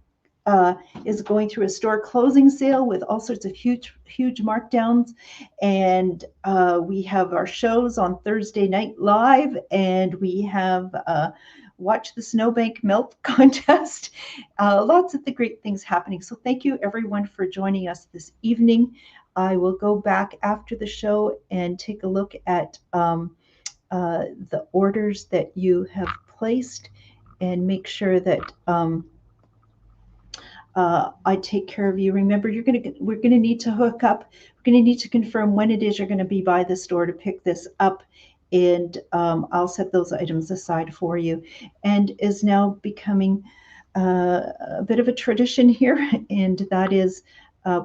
is going through a store closing sale with all sorts of huge markdowns, and we have our shows on Thursday night live, and we have watch the snowbank melt contest. Lots of the great things happening. So thank you everyone for joining us this evening. I will go back after the show and take a look at the orders that you have placed and make sure that I take care of you. Remember, we're gonna need to hook up. We're gonna need to confirm when it is you're gonna be by the store to pick this up, and I'll set those items aside for you. And is now becoming a bit of a tradition here, and that is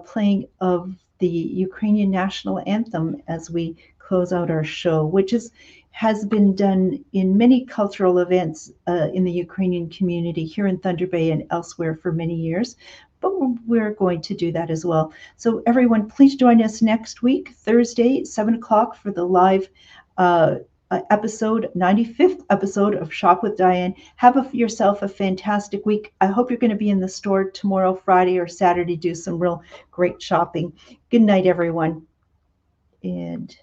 playing of the Ukrainian national anthem as we close out our show, which has been done in many cultural events in the Ukrainian community here in Thunder Bay and elsewhere for many years. But we're going to do that as well. So everyone, please join us next week, Thursday, 7 o'clock, for the live episode, 95th episode of Shop with Diane. Have yourself a fantastic week. I hope you're going to be in the store tomorrow, Friday, or Saturday, do some real great shopping. Good night, everyone. And